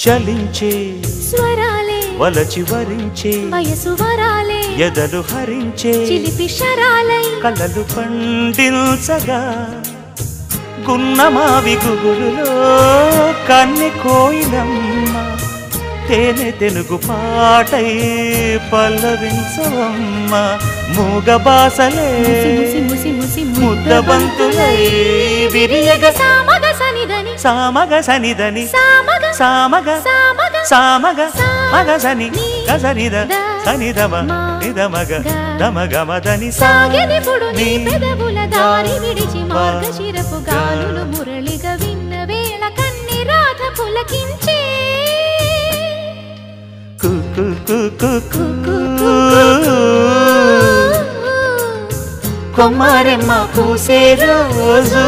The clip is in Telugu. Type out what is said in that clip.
చలించే స్వరాలే వలచి వరించే వయసు వరాలే ఎదలు హరించే చిలిపి శరాలై కలలు పండించగా గున్నమావి గుగులులో కన్నె కోయిలమ్మ తేనె తెనుగు పాటై పల్లవించవమ్మ మూగ బాసలే ముద్దబంతులై విరియగ సామగ సనిదని సామగ సనిదని సామగ సామగ సామగ సామగ మగ సని గసనిద సనిదమ నిదమగ దమగమదని సాగెనిపుడు నీ పెదవుల దారి విడిచి మార్గశిరపు గాలులు మురళిగా విన్న వేళ కన్ని రాధ పులకించే కొమ్మరెమ్మ పూసే రోజు